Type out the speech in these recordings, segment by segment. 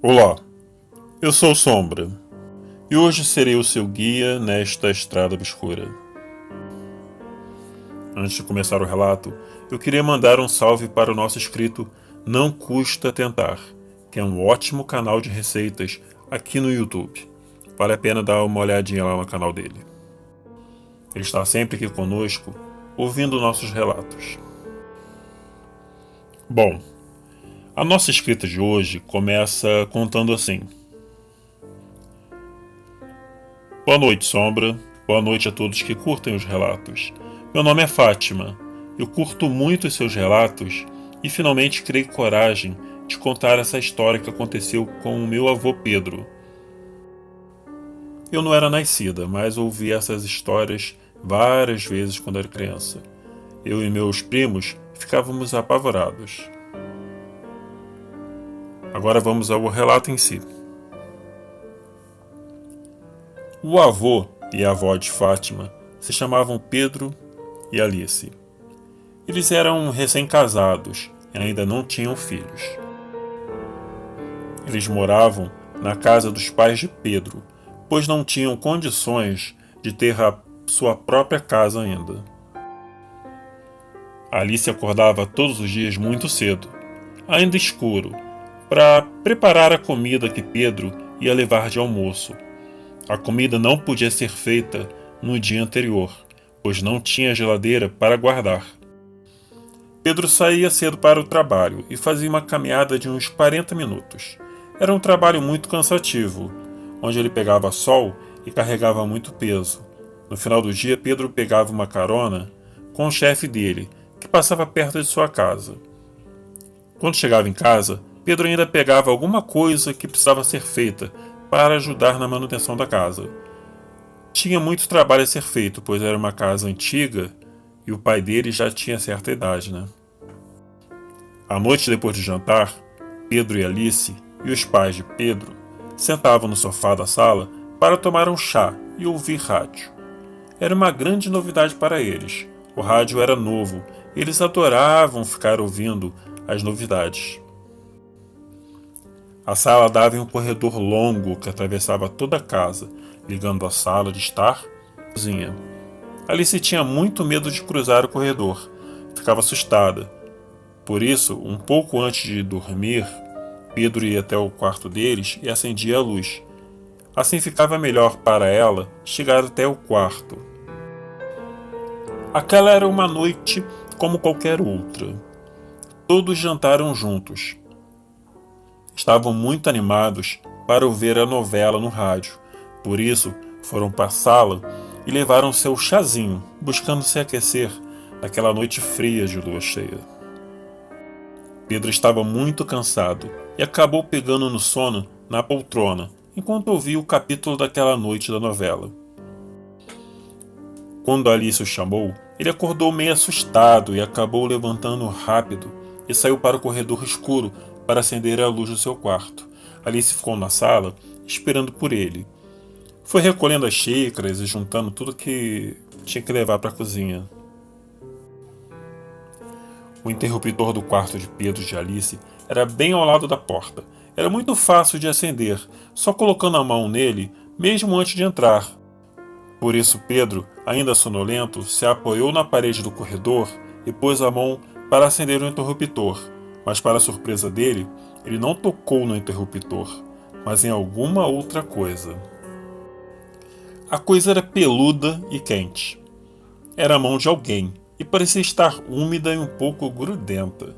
Olá, eu sou Sombra e hoje serei o seu guia nesta estrada obscura. Antes de começar o relato, eu queria mandar um salve para o nosso inscrito Não Custa Tentar, que é um ótimo canal de receitas aqui no YouTube. Vale a pena dar uma olhadinha lá no canal dele. Ele está sempre aqui conosco, ouvindo nossos relatos. Bom, a nossa escrita de hoje começa contando assim. Boa noite, Sombra. Boa noite a todos que curtem os relatos. Meu nome é Fátima. Eu curto muito os seus relatos e finalmente criei coragem de contar essa história que aconteceu com o meu avô Pedro. Eu não era nascida, mas ouvi essas histórias várias vezes quando era criança. Eu e meus primos ficávamos apavorados. Agora vamos ao relato em si. O avô e a avó de Fátima se chamavam Pedro e Alice. Eles eram recém-casados e ainda não tinham filhos. Eles moravam na casa dos pais de Pedro, pois não tinham condições de ter a sua própria casa ainda. Alice acordava todos os dias muito cedo, ainda escuro, para preparar a comida que Pedro ia levar de almoço. A comida não podia ser feita no dia anterior, pois não tinha geladeira para guardar. Pedro saía cedo para o trabalho e fazia uma caminhada de uns 40 minutos. Era um trabalho muito cansativo, onde ele pegava sol e carregava muito peso. No final do dia, Pedro pegava uma carona com o chefe dele, que passava perto de sua casa. Quando chegava em casa, Pedro ainda pegava alguma coisa que precisava ser feita para ajudar na manutenção da casa. Tinha muito trabalho a ser feito, pois era uma casa antiga e o pai dele já tinha certa idade, né? À noite, depois de jantar, Pedro e Alice e os pais de Pedro sentavam no sofá da sala para tomar um chá e ouvir rádio. Era uma grande novidade para eles. O rádio era novo e eles adoravam ficar ouvindo as novidades. A sala dava em um corredor longo que atravessava toda a casa, ligando a sala de estar à cozinha. Alice tinha muito medo de cruzar o corredor. Ficava assustada. Por isso, um pouco antes de dormir, Pedro ia até o quarto deles e acendia a luz. Assim ficava melhor para ela chegar até o quarto. Aquela era uma noite como qualquer outra. Todos jantaram juntos. Estavam muito animados para ouvir a novela no rádio. Por isso, foram para a sala e levaram seu chazinho, buscando se aquecer naquela noite fria de lua cheia. Pedro estava muito cansado e acabou pegando no sono na poltrona, enquanto ouvia o capítulo daquela noite da novela. Quando Alice o chamou, ele acordou meio assustado e acabou levantando rápido e saiu para o corredor escuro para acender a luz do seu quarto. Alice ficou na sala, esperando por ele. Foi recolhendo as xícaras e juntando tudo que tinha que levar para a cozinha. O interruptor do quarto de Pedro e de Alice era bem ao lado da porta. Era muito fácil de acender, só colocando a mão nele, mesmo antes de entrar. Por isso Pedro, ainda sonolento, se apoiou na parede do corredor e pôs a mão para acender o interruptor. Mas para a surpresa dele, ele não tocou no interruptor, mas em alguma outra coisa. A coisa era peluda e quente. Era a mão de alguém e parecia estar úmida e um pouco grudenta.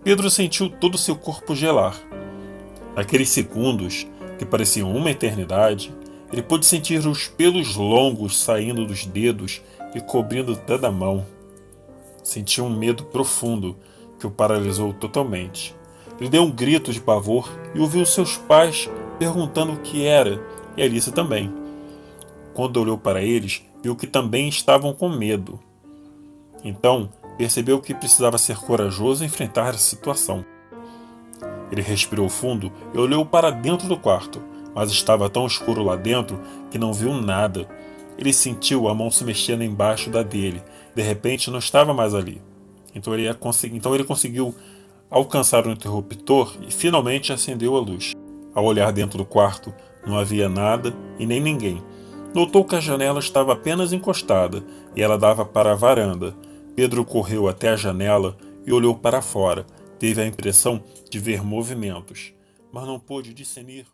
Pedro sentiu todo o seu corpo gelar. Naqueles segundos, que pareciam uma eternidade, ele pôde sentir os pelos longos saindo dos dedos e cobrindo toda a mão. Sentiu um medo profundo que o paralisou totalmente. Ele deu um grito de pavor e ouviu seus pais perguntando o que era, e Alice também. Quando olhou para eles, viu que também estavam com medo. Então, percebeu que precisava ser corajoso e enfrentar a situação. Ele respirou fundo e olhou para dentro do quarto, mas estava tão escuro lá dentro que não viu nada. Ele sentiu a mão se mexendo embaixo da dele. De repente, não estava mais ali. Então ele conseguiu alcançar o interruptor e finalmente acendeu a luz. Ao olhar dentro do quarto, não havia nada e nem ninguém. Notou que a janela estava apenas encostada e ela dava para a varanda. Pedro correu até a janela e olhou para fora. Teve a impressão de ver movimentos, mas não pôde discernir